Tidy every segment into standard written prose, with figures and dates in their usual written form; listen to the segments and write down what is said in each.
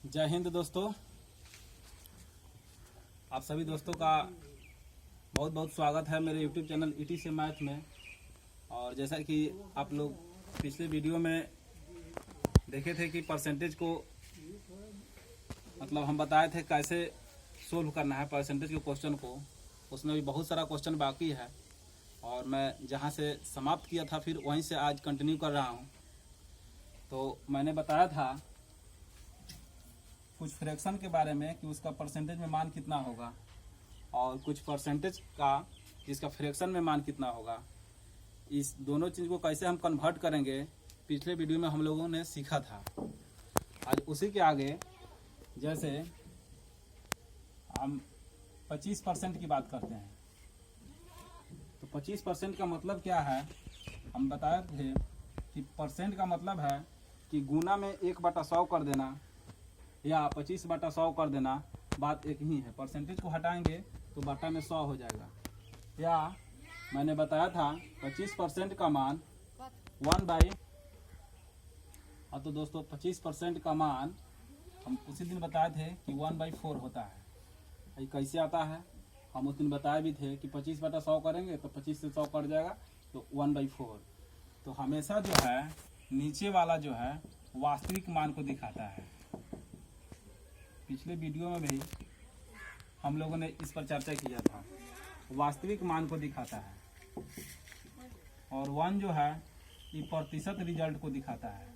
जय हिंद दोस्तों। आप सभी दोस्तों का बहुत बहुत स्वागत है मेरे YouTube चैनल ईटी से मैथ में। और जैसा कि आप लोग पिछले वीडियो में देखे थे कि परसेंटेज को मतलब हम बताए थे कैसे सोल्व करना है परसेंटेज के क्वेश्चन को। उसमें भी बहुत सारा क्वेश्चन बाकी है और मैं जहां से समाप्त किया था फिर वहीं से आज कंटिन्यू कर रहा हूं। तो मैंने बताया था कुछ फ्रैक्शन के बारे में कि उसका परसेंटेज में मान कितना होगा और कुछ परसेंटेज का जिसका फ्रैक्शन में मान कितना होगा। इस दोनों चीज़ को कैसे हम कन्वर्ट करेंगे पिछले वीडियो में हम लोगों ने सीखा था। आज उसी के आगे जैसे हम 25% की बात करते हैं तो 25% का मतलब क्या है, हम बताए थे कि परसेंट का मतलब है कि गुना में 1/100 कर देना या 25/100 कर देना, बात एक ही है। परसेंटेज को हटाएंगे तो बटा में 100 हो जाएगा। या मैंने बताया था 25% का मान 1/, तो दोस्तों 25% का मान हम उसी दिन बताए थे कि 1/4 होता है। ये कैसे आता है हम उस दिन बताए भी थे कि 25/100 करेंगे तो 25 से 100 कट जाएगा तो 1/4। तो हमेशा जो है नीचे वाला जो है वास्तविक मान को दिखाता है। पिछले वीडियो में भी हम लोगों ने इस पर चर्चा किया था, वास्तविक मान को दिखाता है। और 1 जो है ये प्रतिशत रिजल्ट को दिखाता है,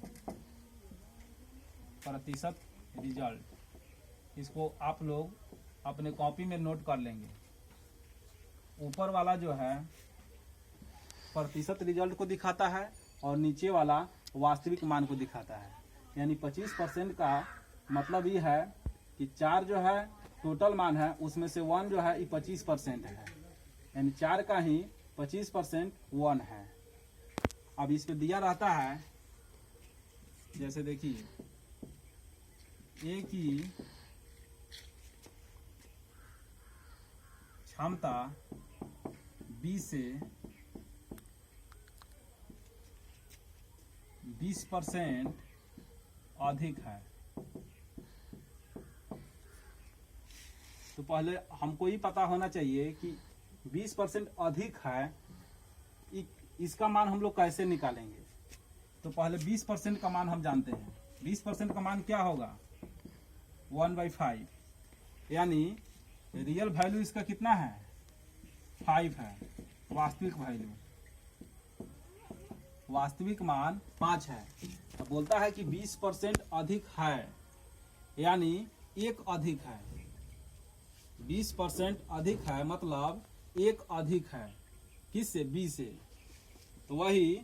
प्रतिशत रिजल्ट। इसको आप लोग अपने कॉपी में नोट कर लेंगे। ऊपर वाला जो है प्रतिशत रिजल्ट को दिखाता है और नीचे वाला वास्तविक मान को दिखाता है। यानी 25% का मतलब ये है कि 4 जो है टोटल मान है, उसमें से 1 जो है ये 25% है, यानी 4 का ही 25% 1 है। अब इस पे दिया रहता है, जैसे देखिए ए की क्षमता बी से 20% अधिक है। तो पहले हमको ही पता होना चाहिए कि 20% अधिक है, इसका मान हम लोग कैसे निकालेंगे। तो पहले 20% का मान हम जानते हैं। 20% का मान क्या होगा 1/5, यानी रियल वैल्यू इसका कितना है 5 है। वास्तविक वैल्यू वास्तविक मान 5 है। तो बोलता है कि 20% अधिक है, यानी 1 अधिक है। 20% अधिक है मतलब 1 अधिक है, किससे बी से। तो वही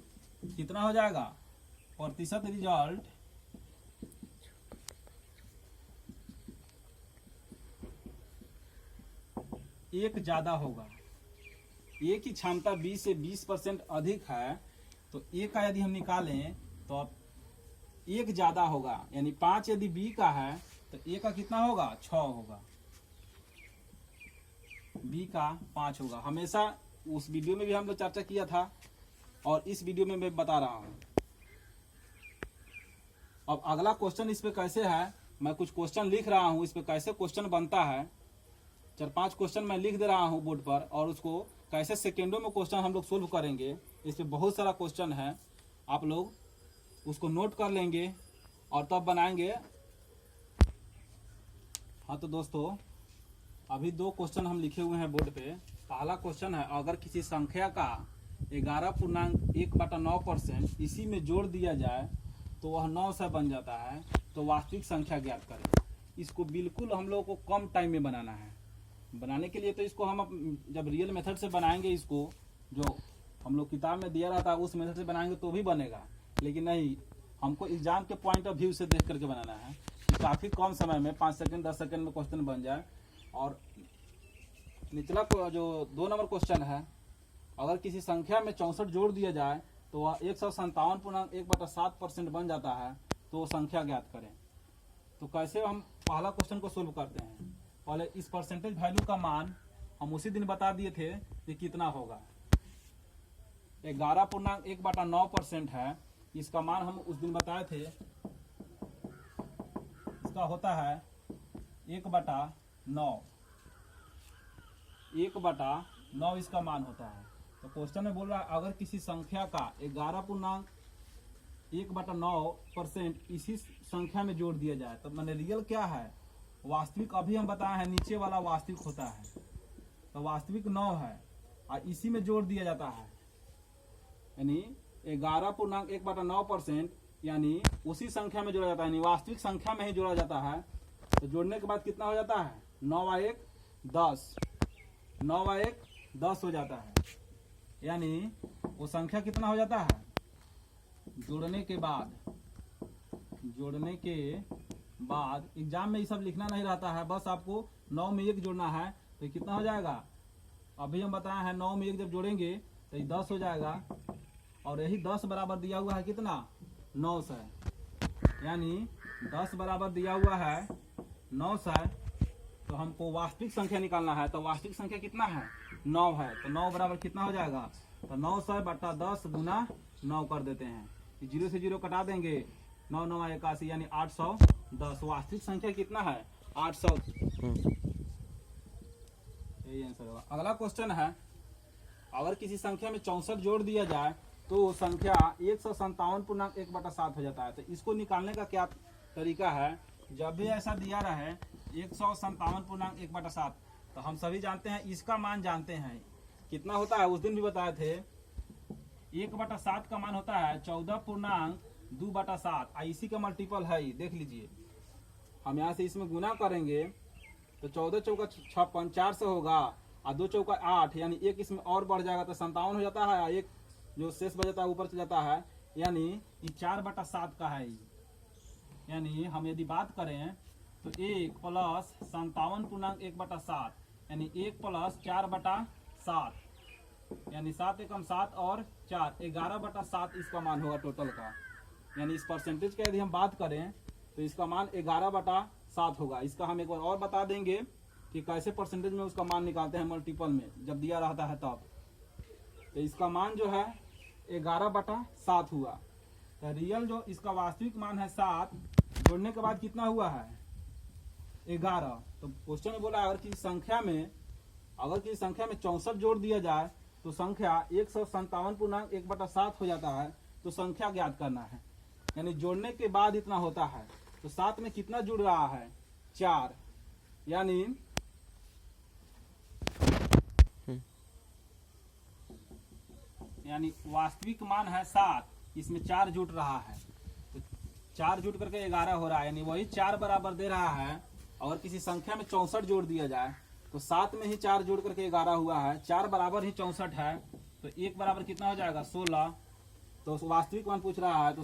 कितना हो जाएगा प्रतिशत रिजल्ट 1 ज्यादा होगा। ए की क्षमता बी से 20% अधिक है, तो ए का यदि हम निकालें तो अब 1 ज्यादा होगा, यानी 5 यदि बी का है तो ए का कितना होगा 6 होगा, बी का 5 होगा। हमेशा उस वीडियो में भी हम लोग चर्चा किया था और इस वीडियो में मैं बता रहा हूं। अब अगला क्वेश्चन इस पे कैसे है, मैं कुछ क्वेश्चन लिख रहा हूं, इस पे कैसे क्वेश्चन बनता है 4-5 क्वेश्चन मैं लिख दे रहा हूं बोर्ड पर, और उसको कैसे सेकेंडों में क्वेश्चन हम लोग सोल्व करेंगे। इस पे बहुत सारा क्वेश्चन है, आप लोग उसको नोट कर लेंगे और तब बनाएंगे। हाँ तो दोस्तों अभी 2 क्वेश्चन हम लिखे हुए हैं बोर्ड पे। पहला क्वेश्चन है, अगर किसी संख्या का 11.1/9% इसी में जोड़ दिया जाए तो वह 9 से बन जाता है, तो वास्तविक संख्या ज्ञात करें। इसको बिल्कुल हम लोग को कम टाइम में बनाना है। बनाने के लिए तो इसको हम जब रियल मेथड से बनाएंगे, इसको जो हम लोग किताब में दिया रहता है उस मेथड से बनाएंगे तो भी बनेगा, लेकिन नहीं, हमको एग्जाम के पॉइंट ऑफ व्यू से देख करके बनाना है कि काफ़ी कम समय में 5 सेकंड 10 सेकंड में क्वेश्चन बन जाए। और निचला जो 2 नंबर क्वेश्चन है, अगर किसी संख्या में 64 जोड़ दिया जाए तो वह 157.1/7% बन जाता है, तो वो संख्या ज्ञात करें। तो कैसे हम पहला क्वेश्चन को सोल्व करते हैं, पहले इस परसेंटेज वैल्यू का मान हम उसी दिन बता दिए थे कि कितना होगा। 11.1/9% है, इसका मान हम उस दिन बताए थे इसका होता है 1/9। 1/9 इसका मान होता है। तो क्वेश्चन में बोल रहा है अगर किसी संख्या का 11.1/9% इसी संख्या में जोड़ दिया जाए, तो मैंने रियल क्या है, वास्तविक अभी हम बताए हैं नीचे वाला वास्तविक होता है, तो वास्तविक 9 है और इसी में जोड़ दिया जाता है, यानी 11.1/9% यानी उसी संख्या में जोड़ा जाता है, यानी वास्तविक संख्या में ही जोड़ा जाता है। तो जोड़ने के बाद कितना हो जाता है, 9 × 1 = 10, 9 × 1 = 10 हो जाता है। यानी वो संख्या कितना हो जाता है, जोड़ने के बाद एग्जाम में ये सब लिखना नहीं रहता है, बस आपको 9 में 1 जोड़ना है। तो ये कितना हो जाएगा, अभी हम बताए हैं 9 में 1 जब जोड़ेंगे तो ये 10 हो जाएगा, और यही 10 बराबर दिया हुआ है कितना, 900। यानी 10 बराबर दिया हुआ है 900। तो हमको वास्तविक संख्या निकालना है, तो वास्तविक संख्या कितना है, 9 है। तो 9 बराबर कितना हो जाएगा, तो 900/10 × 9 कर देते हैं, 0 से 0 कटा देंगे, 9 × 9 = 81 यानी 810। वास्तविक संख्या कितना है, 800। यही आंसर होगा। अगला क्वेश्चन है अगर किसी संख्या में 64 जोड़ दिया जाए तो संख्या 157.1/7 हो जाता है। तो इसको निकालने का क्या तरीका है, जब भी ऐसा दिया रहे 157.1/7, तो हम सभी जानते हैं इसका मान जानते हैं कितना होता है, उस दिन भी बताए थे 1/7 का मान होता है 14.2/7। इसी का मल्टीपल है, देख लीजिए। हम यहाँ से इसमें गुना करेंगे तो 14 × 4 = 56, 4 से होगा, और 2 × 4 = 8, यानी 1 इसमें और बढ़ जाएगा तो 57 हो जाता है, 1 जो शेष बच जाता है ऊपर चल जाता है, यानी ये 4/7 का है। यानी हम यदि बात करें तो 1 + 57.1/7 यानी 1 + 4/7, यानी 7 × 7 और 4 11/7 इसका मान होगा टोटल का। यानी इस परसेंटेज का यदि हम बात करें तो इसका मान 11/7 होगा। इसका हम एक बार और बता देंगे कि कैसे परसेंटेज में उसका मान निकालते हैं मल्टीपल में, जब दिया रहता है तब। तो इसका मान जो है 11/7 हुआ। तो रियल जो इसका वास्तविक मान है 7, जोड़ने के बाद कितना हुआ है, 11। तो क्वेश्चन में बोला अगर किसी संख्या में 64 जोड़ दिया जाए तो संख्या 157.1/7 हो जाता है। तो संख्या ज्ञात करना है, यानी जोड़ने के बाद इतना होता है। तो 7 में कितना जुड़ रहा है, 4, यानी वास्तविक मान है 7, इसमें 4 जुट रहा है, तो 4 जुट करके 11 हो रहा है, यानी वही 4 बराबर दे रहा है। और किसी संख्या में 64 जोड़ दिया जाए तो 7 में ही 4 जोड़ करके 11 हुआ है, 4 बराबर ही 64 है, तो 1 बराबर कितना हो जाएगा, 16। तो वास्तविक मान पूछ रहा है, तो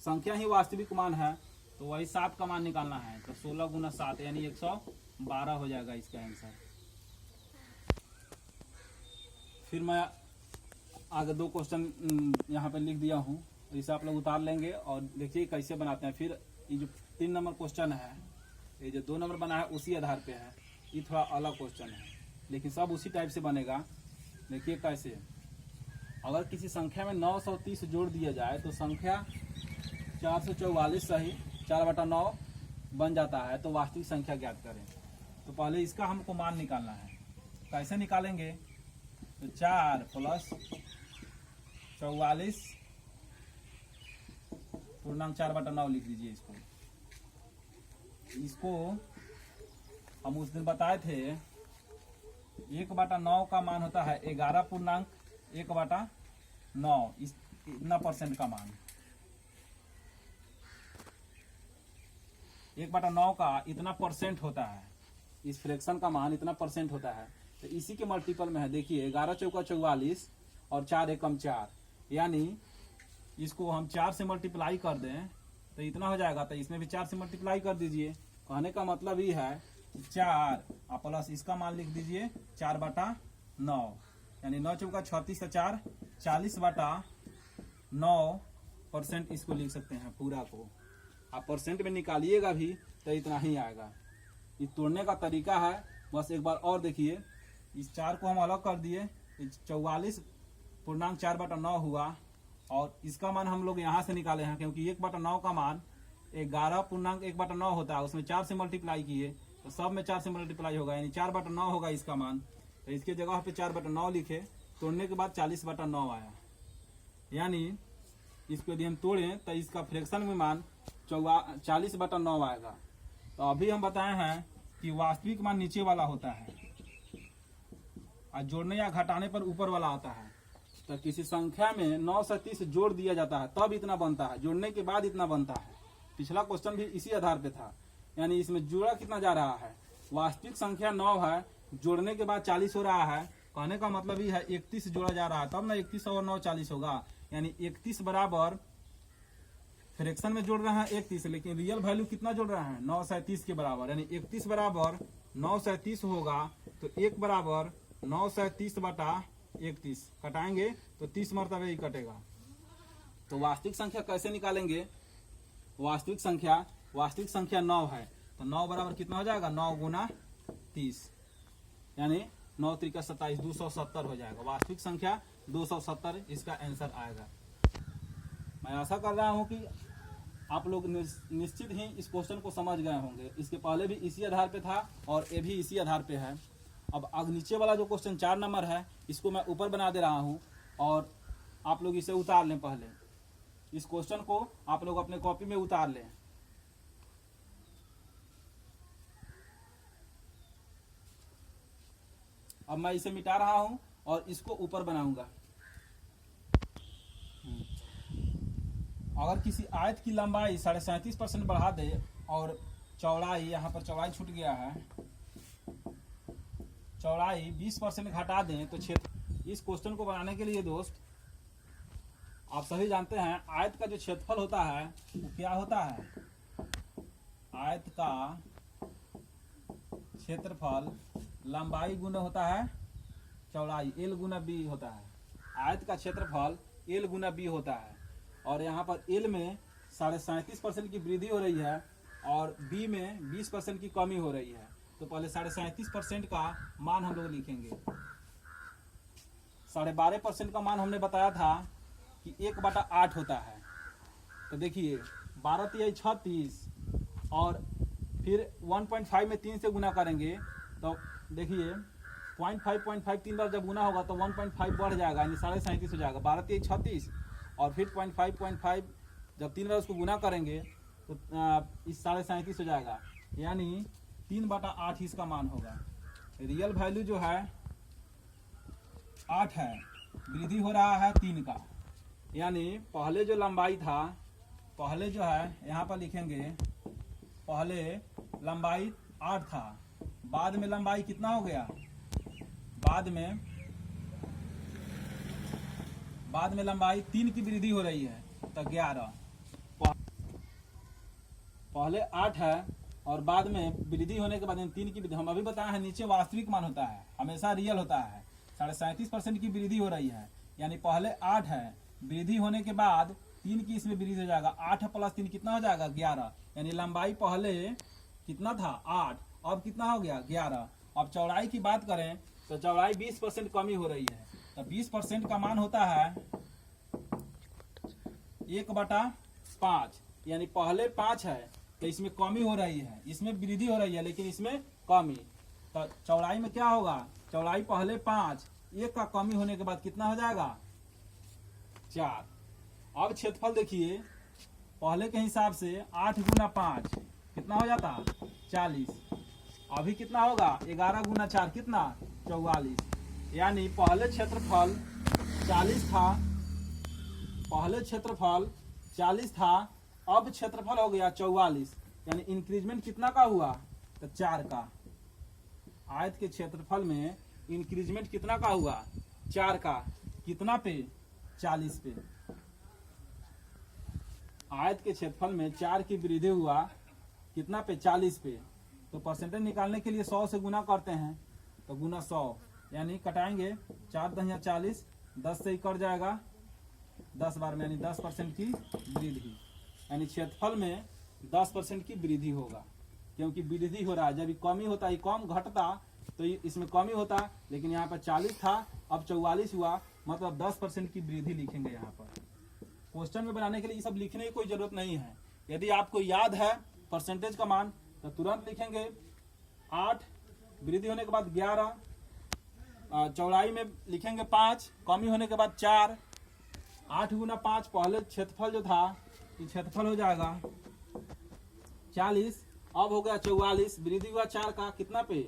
संख्या ही वास्तविक मान है, तो वही 7 का मान निकालना है। तो 16 × 7 यानी 112 हो जाएगा इसका आंसर। फिर मैं आगे 2 क्वेश्चन यहाँ पे लिख दिया हूँ, इसे आप लोग उतार लेंगे और देखिए कैसे बनाते हैं। फिर ये जो 3 नंबर क्वेश्चन है, ये जो 2 नंबर बना है उसी आधार पे है, ये थोड़ा अलग क्वेश्चन है, लेकिन सब उसी टाइप से बनेगा। देखिए कैसे, अगर किसी संख्या में 930 जोड़ दिया जाए तो संख्या 444 सही 4/9 बन जाता है। तो वास्तविक संख्या ज्ञात करें। तो पहले इसका हमको मान निकालना है, कैसे निकालेंगे, तो 4 + 44.4/9 लिख लीजिए। इसको हम उस दिन बताए थे 1/9 का मान होता है 11.1/9, इतना परसेंट का मान 1/9 का इतना परसेंट होता है, इस फ्रैक्शन का मान इतना परसेंट होता है। तो इसी के मल्टीपल में है, देखिए 11 × 4 = 44 और 4 × 1 = 4, यानी इसको हम 4 से मल्टीप्लाई कर दें तो इतना हो जाएगा। तो इसमें भी 4 से मल्टीप्लाई कर दीजिए। कहने का मतलब ये है 4 प्लस इसका मान लिख दीजिए 4/9, यानी 9 × 4 = 36, 4 40/9% इसको लिख सकते हैं पूरा को। आप परसेंट में निकालिएगा भी तो इतना ही आएगा। ये तोड़ने का तरीका है, बस एक बार और देखिए। इस 4 को हम अलग कर दिए, 44.4/9 हुआ, और इसका मान हम लोग यहाँ से निकाले हैं क्योंकि 1/9 का मान 11.1/9 होता है, उसमें 4 से मल्टीप्लाई किए तो सब में 4 से मल्टीप्लाई होगा, यानी 4/9 होगा इसका मान। तो इसके जगह पे 4/9 लिखे, तोड़ने के बाद 40/9 आया। यानी इसको यदि हम तोड़ें तो इसका फ्रैक्शन में मान 40/9 आएगा। तो अभी हम बताए हैं कि वास्तविक मान नीचे वाला होता है और जोड़ने या घटाने पर ऊपर वाला आता है। तो किसी संख्या में 9 से 30 जोड़ दिया जाता है तब इतना बनता है, जोड़ने के बाद इतना बनता है। पिछला क्वेश्चन भी इसी आधार पे था, यानी इसमें जोड़ा कितना जा रहा है, वास्तविक संख्या 9 है, जोड़ने के बाद 40 हो रहा है। कहने का मतलब ये है 31 जोड़ा जा रहा है, तब ना 31 और 9 40 होगा। यानी 31 बराबर फ्रैक्शन में जोड़ रहे हैं 31, लेकिन रियल वैल्यू कितना जोड़ रहे हैं 9 से 30 के बराबर। यानी 31 बराबर 9 से 30 होगा, तो 1 बराबर 9 से 30/31 कटाएंगे तो 30 मरतबे ही कटेगा। तो वास्तविक संख्या कैसे निकालेंगे, वास्तविक संख्या 9 है, तो 9 बराबर कितना हो जाएगा 9 गुना 30, यानी 9 त्रिका 27, 270 हो जाएगा। वास्तविक संख्या 270 इसका आंसर आएगा। मैं आशा कर रहा हूं कि आप लोग निश्चित ही इस क्वेश्चन को समझ गए होंगे। इसके पहले भी इसी आधार पे था और ये भी इसी आधार पे है। अब नीचे वाला जो क्वेश्चन 4 नंबर है, इसको मैं ऊपर बना दे रहा हूं और आप लोग इसे उतार लें। पहले इस क्वेश्चन को आप लोग अपने कॉपी में उतार लें। अब मैं इसे मिटा रहा हूं और इसको ऊपर बनाऊंगा। अगर किसी आयत की लंबाई 37.5% बढ़ा दे और चौड़ाई, यहाँ पर चौड़ाई छूट गया है, चौड़ाई 20% घटा दें तो क्षेत्र। इस क्वेश्चन को बनाने के लिए दोस्त आप सभी जानते हैं आयत का जो क्षेत्रफल होता है वो क्या होता है, आयत का क्षेत्रफल लंबाई गुना होता है चौड़ाई, L गुना B होता है। आयत का क्षेत्रफल L गुना B होता है और यहाँ पर L में 37.5% की वृद्धि हो रही है और B में 20% की कमी हो रही है। तो पहले 37.5% का मान हम लोग लिखेंगे। 12.5% का मान हमने बताया था कि 1/8 होता है। तो देखिए 12 तिहाई 36 और फिर 1.5 में 3 से गुना करेंगे तो देखिए 0.5 3 बार जब गुना होगा तो 1.5 बढ़ जाएगा, यानी 37.5 हो जाएगा। 12 तिहाई 36 और फिर 0.5 जब 3 बार उसको गुना करेंगे तो इस 37.5 हो जाएगा, यानी 3/8 इसका मान होगा। रियल वैल्यू जो है 8 है, वृद्धि हो रहा है 3 का। यानी पहले जो लंबाई था, पहले जो है यहाँ पर लिखेंगे, पहले लंबाई 8 था, बाद में लंबाई कितना हो गया, बाद में लंबाई 3 की वृद्धि हो रही है तो 11। पहले 8 है और बाद में वृद्धि होने के बाद 3 की वृद्धि। हम अभी बताए हैं नीचे वास्तविक मान होता है, हमेशा रियल होता है। 37.5% की वृद्धि हो रही है, यानी पहले 8 है, वृद्धि होने के बाद 3 की इसमें वृद्धि हो जाएगा। 8 + 3 कितना हो जाएगा 11, यानी लंबाई पहले कितना था 8, अब कितना हो गया 11। अब चौड़ाई की बात करें तो चौड़ाई 20% कमी हो रही है, तो 20% का मान होता है 1/5, यानी पहले 5 है तो इसमें कमी हो रही है, इसमें वृद्धि हो रही है लेकिन इसमें कमी। तो चौड़ाई में क्या होगा, चौड़ाई पहले 5, 1 का कमी होने के बाद कितना हो जाएगा 4। अब क्षेत्रफल देखिए, पहले के हिसाब से 8 गुना 5 कितना हो जाता 40, अभी कितना होगा 11 गुना 4 कितना 44। यानी पहले क्षेत्रफल 40 था, पहले क्षेत्रफल 40 था, अब क्षेत्रफल हो गया 44, यानी इंक्रीजमेंट कितना का हुआ तो 4 का। आयत के क्षेत्रफल में इंक्रीजमेंट कितना का हुआ 4 का, कितना पे 40 पे। आयत के क्षेत्रफल में 4 की वृद्धि हुआ कितना पे 40 पे। तो परसेंटेज निकालने के लिए 100 से गुना करते हैं, तो गुना 100, यानी कटाएंगे 4 × 40, 10 से ही कट जाएगा 10 बार में, यानी 10% की वृद्धि, यानी क्षेत्रफल में 10% की वृद्धि होगा। क्योंकि वृद्धि हो रहा है, जब कमी होता है, कम घटता तो इसमें कमी होता, लेकिन यहाँ पर 40 था अब 44 हुआ, मतलब 10% की वृद्धि लिखेंगे यहाँ पर। क्वेश्चन में बनाने के लिए ये सब लिखने की कोई जरूरत नहीं है, यदि आपको याद है परसेंटेज का मान तो तुरंत लिखेंगे 8, वृद्धि होने के बाद 11, चौड़ाई में लिखेंगे 5, कमी होने के बाद 4, 8 गुना 5 पहले क्षेत्रफल जो था ये क्षेत्रफल हो जाएगा 40, अब हो गया 44, वृद्धि हुआ 4 का कितना पे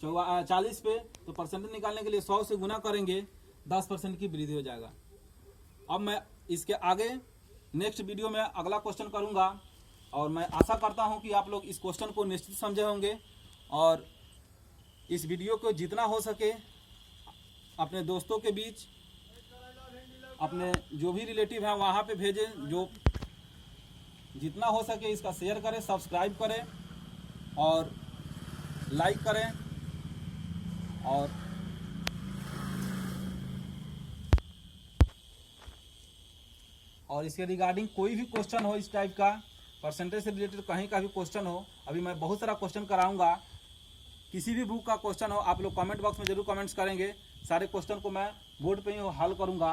40 पे, तो परसेंटेज निकालने के लिए 100 से गुना करेंगे 10% की वृद्धि हो जाएगा। अब मैं इसके आगे नेक्स्ट वीडियो में अगला क्वेश्चन करूंगा और मैं आशा करता हूं कि आप लोग इस क्वेश्चन को निश्चित समझे होंगे और इस वीडियो को जितना हो सके अपने दोस्तों के बीच, अपने जो भी रिलेटिव हैं वहाँ पे भेजें, जो जितना हो सके इसका शेयर करें, सब्सक्राइब करें और लाइक करें। और इसके रिगार्डिंग कोई भी क्वेश्चन हो इस टाइप का, परसेंटेज से रिलेटेड कहीं का भी क्वेश्चन हो, अभी मैं बहुत सारा क्वेश्चन कराऊंगा, किसी भी बुक का क्वेश्चन हो आप लोग कमेंट बॉक्स में जरूर कमेंट्स करेंगे, सारे क्वेश्चन को मैं बोर्ड पे ही हल करूंगा।